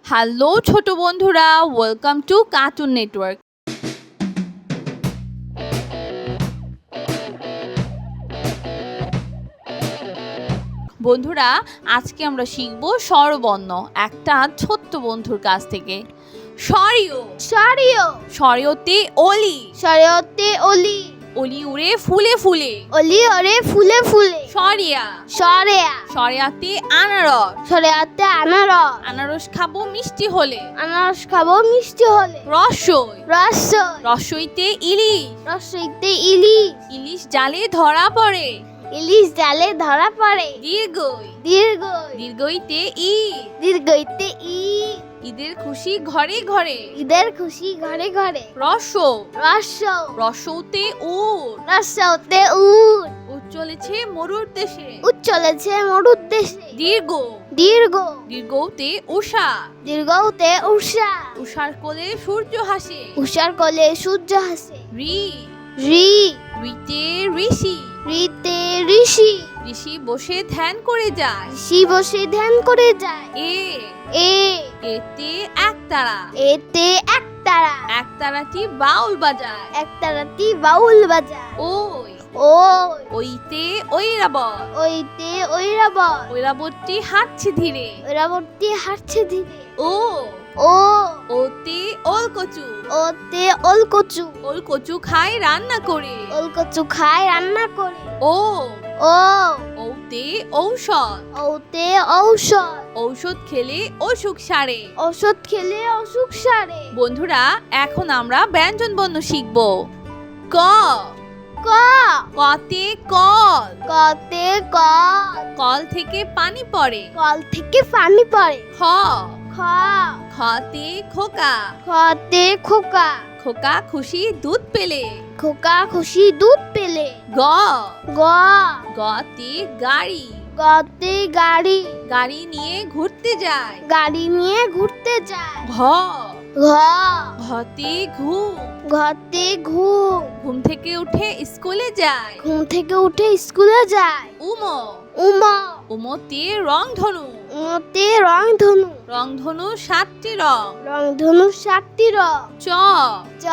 Hello ছোট বন্ধুরা, welcome to cartoon network. বন্ধুরা, আজকে আমরা শিখব স্বরবর্ণ একটা ছোট্ট বন্ধুর কাছ থেকে। সরিও সরিও সরিওতে অলি, সরিওতে অলি, অলি উড়ে ফুলে ফুলে। অলি ওরে ফুলে ফুলে। সরিয়া সরেয়া সরিয়াতে আনারস, সরেয়াতে আনারস, আনারস খাবো মিষ্টি হলে। আনারস খাবো মিষ্টি হলে। রসই রসই রসইতে ইলিশ, রসইতে ইলিশ, ইলিশ জালে ধরা পড়ে। ইলিশ জালে ধরা পড়ে। দীর্ঘই দীর্ঘই দীর্ঘইতে ঈদ, দীর্ঘইতে ঈদ, ঈদের খুশি ঘরে ঘরে। ঈদের খুশি ঘরে ঘরে। রস রস রসৌতে উট, রসতে উট, উট চলেছে মরুর দেশে। উট চলেছে মরুর দেশে। দীর্ঘ দীর্ঘ দীর্ঘতে উষা, দীর্ঘতে উষা, উষার কোলে সূর্য হাসে। উষার কোলে সূর্য হাসে। রি রি রিতে ঋষি, ঋতে ঋষি, ঋষি বসে ধ্যান করে যায়। ঋষি বসে ধ্যান করে যায়। এ এ এতে একতারা, এতে একতারা, একতারাটি বাউল বাজায়। একতারাটি বাউল বাজায়। ওই ওই ওইতে ঐরাবত, ওইতে ঐরাবত, ঐরাবতটি হাঁটছে ধীরে। ঐরাবতী হাঁটছে ধীরে। ও ও ওতে ওলকচু, ওতে ওলকচু, ওলকচু খায় রান্না করে। ওলকচু খায় রান্না করে। ও ও ওতে ঔষধ, ওতে ঔষধ, ঔষধ খেলে অসুখ সারে। ওষুধ খেলে অসুখ সারে। বন্ধুরা, এখন আমরা ব্যঞ্জন বর্ণ শিখব। ক ক কতে কল, কতে কল, কল থেকে পানি পড়ে। কল থেকে পানি পড়ে। খ খ খতে খোকা, খতে খোকা, খোকা খুশি দুধ পেলে। খোকা খুশি দুধ পেলে। গ গ গতে গাড়ি, গতে গাড়ি, গাড়ি নিয়ে ঘুরতে যায়। গাড়ি নিয়ে ঘুরতে যায়। ঘ ঘ ঘতে ঘুম, ঘতে ঘুম, ঘুম থেকে উঠে স্কুলে যায়। ঘুম থেকে উঠে স্কুলে যায়। উম উম উমতে রং ধনু, উমতে রং ধনু, রং ধনু 7টি রং। রং ধনু 7টি রং। চ চ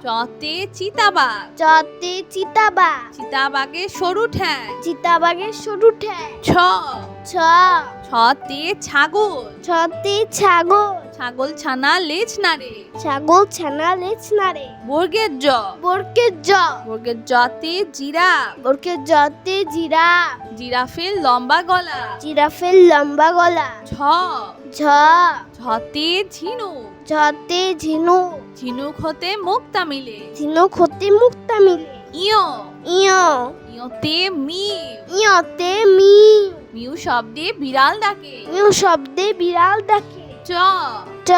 চতে চিতাবাঘ, চতে চিতাবাঘ, চিতাবাঘের সরু ঠ্যাং। চিতাবাঘের সরু ঠ্যাং। ছ ছ ছতে ছাগল, ছতে ছাগল, ছাগল ছানা লেজ নাড়ে। ছাগল ছানা লেজ নাড়ে। বর্গের জ বর্গের জ বর্গের জতে জিরাফ, বর্গের জতে জিরাফ, জিরাফের লম্বা গলা। জিরাফের লম্বা গলা। ঝ ঝ ঝতে ঝিনুক, ঝতে ঝিনুক, ঝিনুক হতে মুক্তা মিলে। ঝিনুক হতে মুক্তা মিলে। ইয় ইয় ইয়তে মিউ, ইয়তে মিউ, মিউ শব্দে বিড়াল ডাকে। মিউ শব্দে বিড়াল ডাকে। চ ট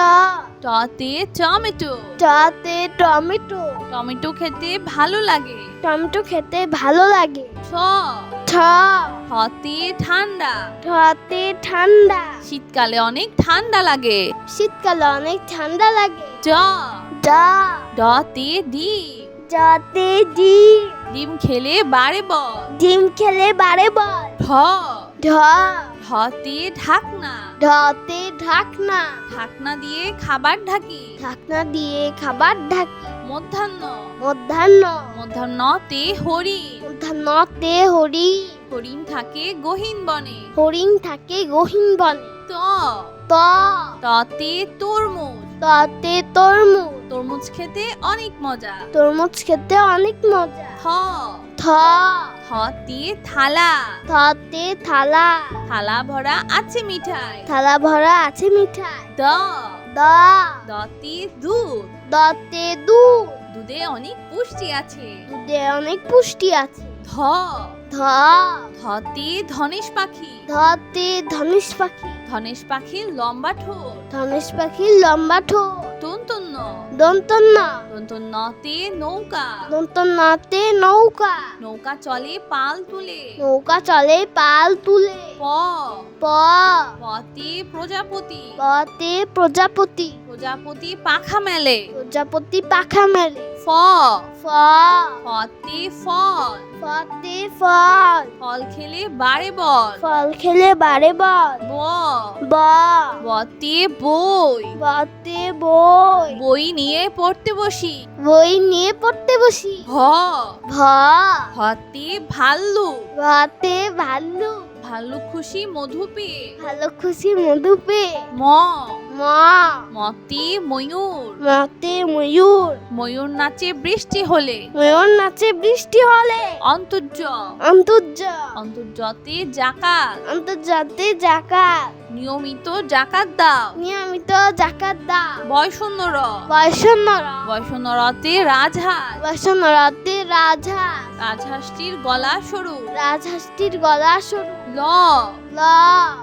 টতে টমেটো, টতে টমেটো, টমেটো খেতে ভালো লাগে। টমেটো খেতে ভালো লাগে। ছ ঠ হতে ঠান্ডা, ঠতে ঠান্ডা, শীতকালে অনেক ঠান্ডা লাগে। শীতকালে অনেক ঠান্ডা লাগে। ড ড ডতে ডিম, জতে ডিম, ডিম খেলে বাড়ে বল। ডিম খেলে বাড়ে বল। ঢ ঢ ঢতে ঢাকনা, ঢতে ঢাকনা, ঢাকনা দিয়ে খাবার ঢাকি। ঢাকনা দিয়ে খাবার ঢাকি। মধ্যাহ্ন মধ্যাহ্ন মধ্যাহ্নতে হরিণ, মধ্যাহ্নতে হরি, হরিণ থাকে গহীন বনে। হরিণ থাকে গহীন বনে। ত ত ততে তরমুজ, ততে তরমুজ, তরমুজ খেতে অনেক মজা। তরমুজ খেতে অনেক মজা। থ থ থতে থালা, থতে থালা, থালা ভরা আছে মিঠাই। থালা ভরা আছে মিঠাই। দ দ দতে দুধ, দতে দুধ, দুধে অনেক পুষ্টি আছে। দুধে অনেক পুষ্টি আছে। ধ ধ ধতে ধনেশ পাখি, ধতে ধনেশ পাখি, ধনেশ পাখির লম্বা ঠোঁট। ধনেশ পাখির লম্বা ঠোঁট। দন্তন্য দন্তন্য দন্তন্যতে নৌকা, দন্তন্যতে নৌকা, নৌকা চলে পাল তুলে। নৌকা চলে পাল তুলে। প প পতে প্রজাপতি, পতে প্রজাপতি, প্রজাপতি পাখা মেলে। প্রজাপতি পাখা মেলে। ফ ফ ফতে ফল, ফতে ফল, ফল খেলে বাড়ে বল। ফল খেলে বাড়ে বল। ব ব, বতে বই, বতে বই, বই নিয়ে পড়তে বসি। বই নিয়ে পড়তে বসি। ভ ভ, ভতে ভাল্লুক, ভতে ভাল্লুক, ভাল্লুক খুশি মধু পেয়ে। ভালো খুশি মধু পেয়ে। ম ম, মতে ময়ূর, মতে ময়ূর, ময়ূর নাচে বৃষ্টি হলে। ময়ূর নাচে বৃষ্টি হলে। অন্তর্য অন্তর্য, অন্তর্যতে জাকাত, অন্তর্জাতে জাকাত, নিয়মিত জাকাত দাও। নিয়মিত জাকাত দাও। বয়শূন্য র, বয়সন্নর, বয়শূন্য রতে রাজহাঁস, বয়সন্নরতে রাজহাঁস, রাজহাঁসটির গলা সরু। রাজহাঁসটির গলা সরু। ল ল,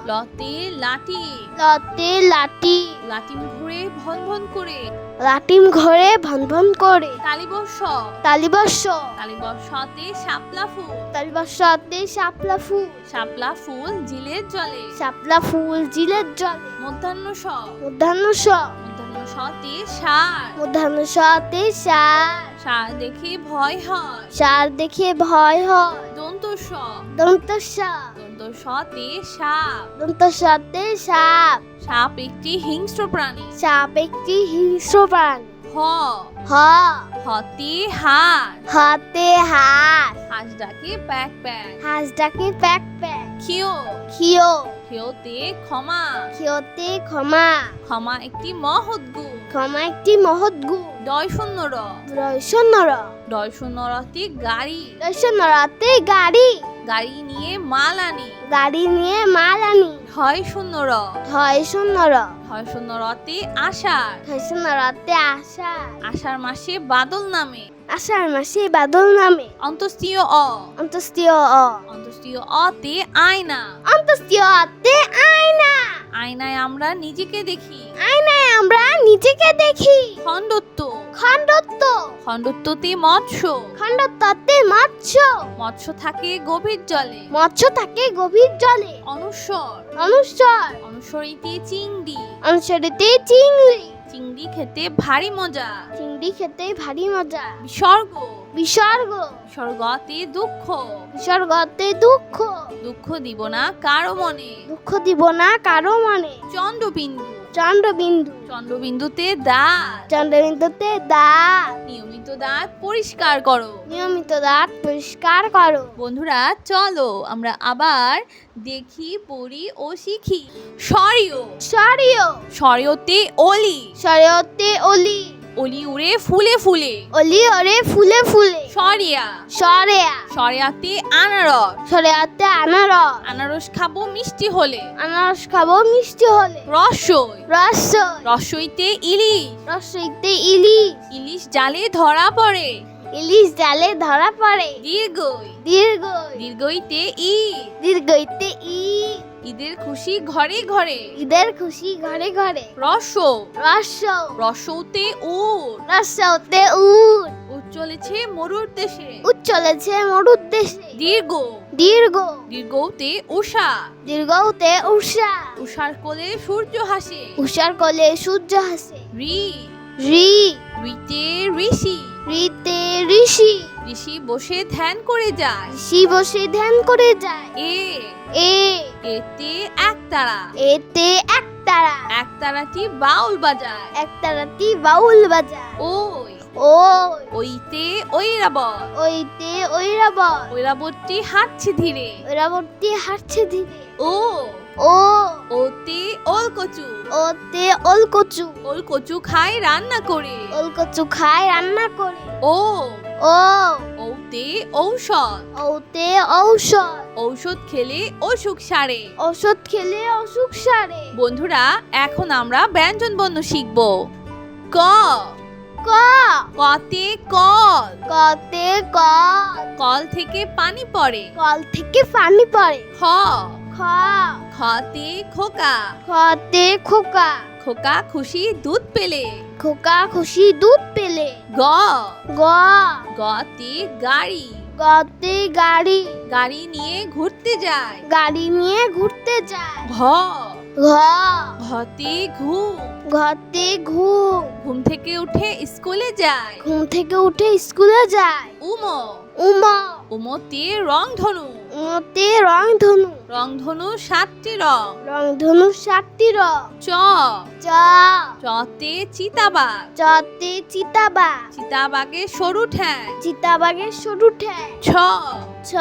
লতে লাঠি, লতে লাঠি, লাটিম ঘুরে ভন ভন করে। লাটিম ঘরে ভন ভন করে। তালিবর্ষ, তালিবর্ষ, তালিবর্ষতে শাপলা ফুল, তালিবর্ষতে শাপলা ফুল, শাপলা ফুল জিলের জলে। শাপলা ফুল জিলের জলে। মধ্যাহ্ন স, মধ্যাহ্ন স, মধ্যাহ্ন সতে ষাঁড়, মধ্যাহ্ন সতে ষাঁড়, ষাঁড় দেখে ভয় হয়। ষাঁড় দেখে ভয় হয়। দন্ত স, দন্ত স, দন্ত সতে সাপ, দন্ত সতে সাপ, সাপ একটি হিংস্র প্রাণী। সাপ একটি হিংস্র প্রাণী। হ হ, হতে হাঁস, হাতে হাঁস, হাঁস ডাকে প্যাক প্যাক। হাঁস ডাকে প্যাক প্যাক। খিও, খিও, খিওতে ক্ষমা, খিওতে ক্ষমা, ক্ষমা একটি মহৎ গুণ। ক্ষমা একটি মহৎ গুণ। ডয় শূন্য র, রয়সন্নর, ডয় শূন্য রতে গাড়ি, রয়সন্নরতে গাড়ি, গাড়ি নিয়ে মাল আনি। গাড়ি নিয়ে মাল আনি। ঢয় শূন্য র, ঢয় শূন্যর, ঢয় শূন্য রতে আষাঢ়, ঢয়সন্নরতে আষাঢ়, আষাঢ় মাসে বাদল নামে। আষাঢ় মাসে বাদল নামে। অন্তস্তীয় অ, অন্তস্তীয় অ, অন্তস্তীয় অতে আয়না, অন্তস্তীয় অতে আয়না, আয়নায় আমরা নিজেকে দেখি। আয়নায় আমরা নিজেকে দেখি। খণ্ডত্ব, খণ্ডত্ব, খণ্ডত্বতে মৎস্য, খণ্ডত্বতে মৎস্য, মৎস্য থাকে গভীর জলে। মৎস্য থাকে গভীর জলে। অনুস্বর, অনুস্বর, অনুসরিতে চিংড়ি, অনুসরিতে চিংড়ি, চিংড়ি খেতে ভারী মজা। চিংড়ি খেতে ভারী মজা। বিসর্গ, বিসর্গ, বিসর্গতে দুঃখ, বিসর্গতে দুঃখ, দুঃখ দিব না কারো মনে। দুঃখ দিব না কারো মনে। চন্দ্রবিন্দু, চন্দ্রবিন্দু, চন্দ্রবিন্দুতে দাঁত, চন্দ্রবিন্দুতে দাঁত, নিয়মিত দাঁত পরিষ্কার করো। নিয়মিত দাঁত পরিষ্কার করো। বন্ধুরা চলো আমরা আবার দেখি পড়ি ও শিখি। সরিও, সরিও, সরিওতে অলি, সরিয়তে অলি, অলি উড়ে ফুলে ফুলে। অলি ওরে ফুলে ফুলে। সরিয়া, সরেয়া, সরিয়াতে আনারস, সরেয়াতে আনারস, আনারস খাবো মিষ্টি হলে। আনারস খাবো মিষ্টি হলে। রসই, রসই, রসইতে ইলিশ, রসইতে ইলিশ, ইলিশ জালে ধরা পড়ে। ইলিশ জালে ধরা পড়ে। দীর্ঘই, দীর্ঘই, দীর্ঘইতে ঈদ, দীর্ঘইতে ঈদ, ঈদের খুশি ঘরে ঘরে। ঈদের খুশি ঘরে ঘরে। রস, রস, রসৌতে উট, রসতে উট, উট চলেছে মরুর দেশে। উট চলেছে মরুর দেশে। দীর্ঘ, দীর্ঘ, দীর্ঘতে উষা, দীর্ঘতে উষা, উষার কোলে সূর্য হাসে। উষার কোলে সূর্য হাসে। রি, রি, রিতে ঋষি, ঋতে ঋষি, ঋষি বসে ধ্যান করে যায়। ঋষি বসে ধ্যান করে যায়। এ, এ, এতে একতারা, এতে একতারা, একতারাটি বাউল বাজায়। একতারাটি বাউল বাজায়। ওই, ওই, ওইতে ঐরাবত, ওইতে ঐরাবত, ঐরাবতটি হাঁটছে ধীরে। ঐরাবতী হাঁটছে ধীরে। ও, ও, ওতে ওলকচু, ওতে ওলকচু, ওলকচু খায় রান্না করে। ওলকচু খায় রান্না করে। ও, ও, ওতে ঔষধ, ওতে ঔষধ, ঔষধ খেলে অসুখ সারে। ওষুধ খেলে অসুখ সারে। বন্ধুরা এখন আমরা ব্যঞ্জন বর্ণ শিখব। ক, ক, কতে কল, কতে কল, কল থেকে পানি পড়ে। কল থেকে পানি পড়ে। খ, খ, খতে খোকা, খতে খোকা, খোকা খুশি দুধ পেলে। খোকা খুশি দুধ পেলে। গ, গ, গতে গাড়ি, গতে গাড়ি, গাড়ি নিয়ে ঘুরতে যায়। গাড়ি নিয়ে ঘুরতে যায়। ঘ, ঘ, ঘতে ঘুম, ঘতে ঘুম, ঘুম থেকে উঠে স্কুলে যায়। ঘুম থেকে উঠে স্কুলে যায়। উম, উম, উমতে রংধনু। উমতে রংধনু। রংধনু 7টি রং। রংধনু 7টি রং। চ। চ। চতে চিতাবাঘ। চতে চিতাবাঘ। চিতাবাঘের সরু ঠ্যাং। চিতাবাঘের সরু ঠ্যাং। ছ। ছ।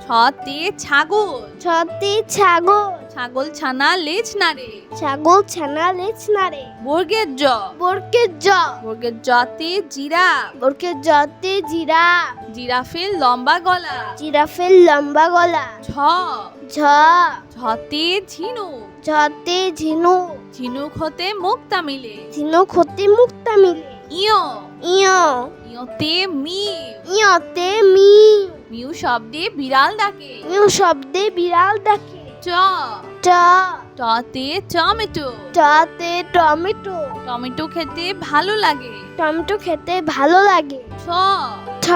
ছতে ছাগল। ছতে ছাগল। ছাগল ছানা লেজ নাড়ে। ছাগল ছানা লেজ নাড়ে। বর্গের জ। বর্গের জ। বর্গের জতে জিরাফ। বর্গের জতে জিরাফ। জিরাফের লম্বা গলা। জিরাফের লম্বা গলা। ঝ। ঝ। ঝতে ঝিনুক। ঝতে ঝিনুক। ঝিনুক হতে মুক্তা মিলে। ঝিনুক হতে মুক্তা মিলে। ইয়। ইয়। ইয়তে মিউ। ইয়তে মিউ। মিউ শব্দে বিড়াল ডাকে। মিউ শব্দে বিড়াল ডাকে। চ। ট। টতে টমেটো। টতে টমেটো। টমেটো খেতে ভালো লাগে। টমেটো খেতে ভালো লাগে। ছ। ঠ।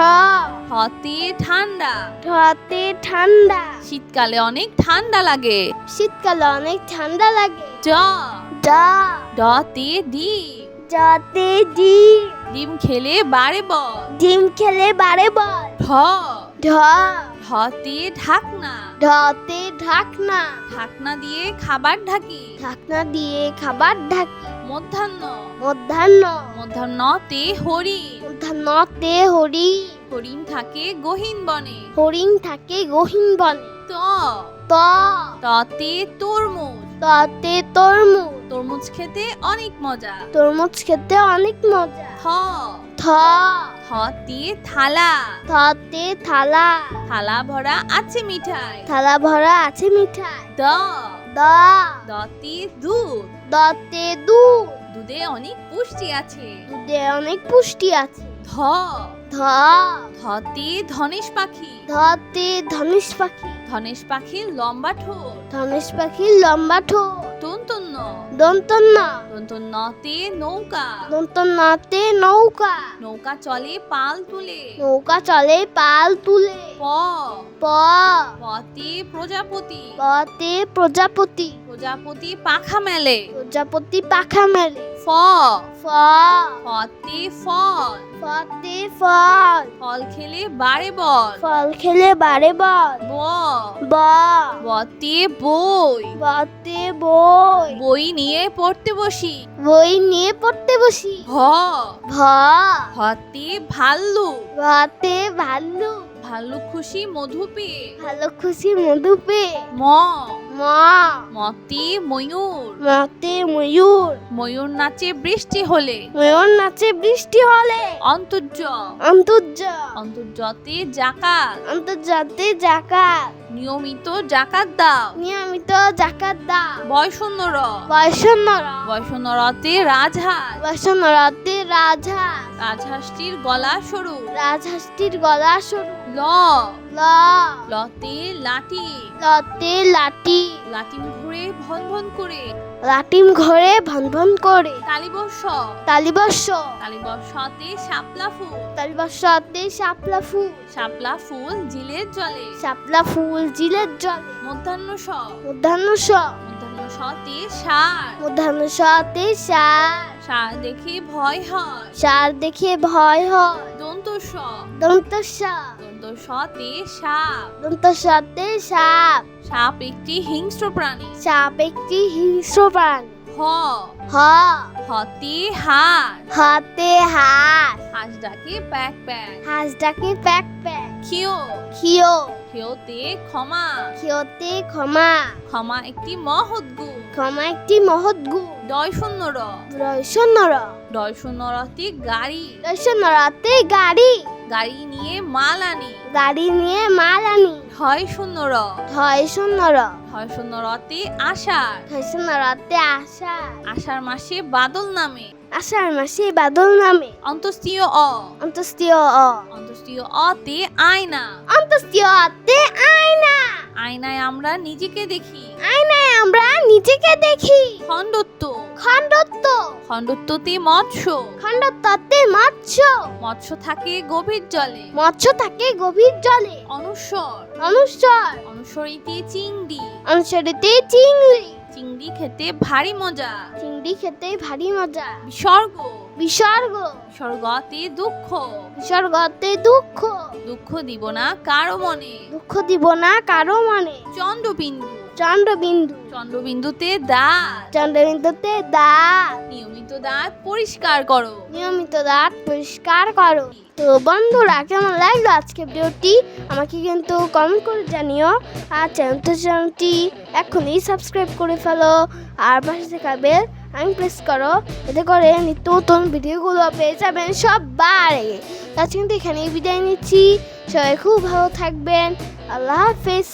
ঠতে ঠান্ডা। ঠতে ঠান্ডা। শীতকালে অনেক ঠান্ডা লাগে। শীতকালে অনেক ঠান্ডা লাগে। ড। ড। ডতে ডিম। ডতে ডিম। ডিম খেলে বাড়ে বল। ডিম খেলে বাড়ে বল। ঢ। ঢ। ঢতে ঢাকনা। ঢতে ঢাকনা। ঢাকনা দিয়ে খাবার ঢাকি। ঢাকনা দিয়ে খাবার ঢাকি। মধ্যাহ্ন। মধ্যাহ্ন। মধ্যাহ্নতে হরিণ। মধ্যাহ্নতে হরিণ। হরিণ থাকে গহীন বনে। হরিণ থাকে গহীন বনে। ত। ত। ততে তরমুজ। ততে তরমুজ। তরমুজ খেতে অনেক মজা। তরমুজ খেতে অনেক মজা। থ। থ। থতে থালা। থতে থালা। থালা ভরা আছে মিঠাই। থালা ভরা আছে মিঠাই। দ। দ। দতে দুধ। দতে দুধ। দুধে অনেক পুষ্টি আছে। দুধে অনেক পুষ্টি আছে। ধ। ধ। ধতে ধনেশ পাখি। ধতে ধনেশ পাখি। ধনেশ পাখির লম্বা ঠোঁট। ধনেশ পাখির লম্বা ঠোঁট। দন্তন্য। দন্তন্য। দন্তন্যতে নৌকা। দন্তন্যতে নৌকা। নৌকা চলে পাল তুলে। নৌকা চলে পাল তুলে। প। প। পতে প্রজাপতি। পতে প্রজাপতি। প্রজাপতি পাখা মেলে। প্রজাপতি পাখা মেলে। ফ। ফ। ফতে ফল। ফতে ফল। ফল খেলে বাড়ে বল। ফল খেলে বাড়ে বল। ব। ব। বতে বই। বতে বই। বই নিয়ে পড়তে বসি। বই নিয়ে পড়তে বসি। ভ। ভ। ভতে ভাল্লুক। ভাতে ভাল্লুক। ভাল্লুক খুশি মধু পেয়ে। ভালো খুশি মধু পেয়ে। ম। ম। মতে ময়ূর। মতে ময়ূর। ময়ূর নাচে বৃষ্টি হলে। ময়ূর নাচে বৃষ্টি হলে। অন্তর্য। অন্তর্য। অন্তর্যতে জাকাত। অন্তর্জাতে জাকাত। নিয়মিত জাকাত দাও। নিয়মিত জাকাত দাও। বয়শূন্য র। বয়সন্নর। বয়শূন্য রতে রাজহাঁস। বয়সন্নরতে রাজহাঁস। রাজহাঁসটির গলা সরু। রাজহাঁসটির গলা সরু। ল। ল। লতে লাঠি। লতে লাঠি। লাটিম ঘুরে ভন ভন করে। লাটিম ঘরে ভনভন করে। তালিবর্ষ। তালিবর্ষ। তালিবর্ষতে শাপলা ফুল। তালিবর্ষতে শাপলা ফুল। শাপলা ফুল জিলের জলে। শাপলা ফুল জিলের জলে। মধ্যাহ্ন স। মধ্যাহ্ন স। মধ্যাহ্ন সতে ষাঁড়। মধ্যাহ্ন সতে ষাঁড়। ষাঁড় দেখে ভয় হয়। ষাঁড় দেখে ভয় হয়। দন্ত স। দন্ত স। দন্ত সতে সাপ। দন্ত সতে সাপ। সাপ একটি হিংস্র প্রাণী। সাপ একটি হিংস্র প্রাণী। হ। হ। হতে হাঁস। হাতে হাঁস। হাঁস ডাকে প্যাক প্যাক। হাঁস ডাকে প্যাক প্যাক। খিও। খিও। খিওতে ক্ষমা। খিওতে ক্ষমা। ক্ষমা একটি মহৎ গুণ। ক্ষমা একটি মহৎ গুণ। ডয় শূন্য র। রয়সন্নর। ডয় শূন্য রতে গাড়ি। রয়সন্নরতে গাড়ি। গাড়ি নিয়ে মাল আনি। গাড়ি নিয়ে মাল আনি। ঢয় শূন্য র। ঢয় শূন্যর। ঢয় শূন্য রতে আষাঢ়। ঢয়সন্নরতে আষাঢ়। আষাঢ় মাসে বাদল নামে। আষাঢ় মাসে বাদল নামে। অন্তস্তীয় অ। অন্তস্তীয় অ। অন্তস্তীয় অতে আয়না। অন্তস্তীয় অতে আয়না। আয়নায় আমরা নিজেকে দেখি। আয়নায় আমরা নিজেকে দেখি। খণ্ডত্ব। খণ্ডত্ব। খণ্ডত্বতে মৎস্য। খণ্ডত্বতে মৎস্য। মৎস্য থাকে গভীর জলে। মৎস্য থাকে গভীর জলে। অনুস্বর। অনুস্বর। অনুস্বরিতে চিংড়ি। অনুসরিতে চিংড়ি। চিংড়ি খেতে ভারী মজা। চিংড়ি খেতে ভারী মজা। বিসর্গ, বিসর্গ, বিসর্গতে দুঃখ, বিসর্গতে দুঃখ, দুঃখ দিব না কারো মনে। দুঃখ দিব না কারো মনে। চন্দ্রবিন্দু, চন্দ্রবিন্দু, চন্দ্রবিন্দুতে দাঁত, চন্দ্রবিন্দুতে দাঁত, নিয়মিত দাঁত পরিষ্কার করো। নিয়মিত দাঁত পরিষ্কার করো। তো বন্ধুরা, কেমন লাগলো আজকে ভিডিওটি আমাকে কিন্তু কমেন্ট করে জানিও। আর চ্যানেলটি এখনই সাবস্ক্রাইব করে ফেলো, আর পাশে থাকা বেল আমি প্রেস করো, এতে করে নিত্য নতুন ভিডিওগুলো পেয়ে যাবেন সবার আগে। আজকে কিন্তু এখানেই বিদায় নিচ্ছি। সবাই খুব ভালো থাকবেন। আল্লাহ হাফেজ।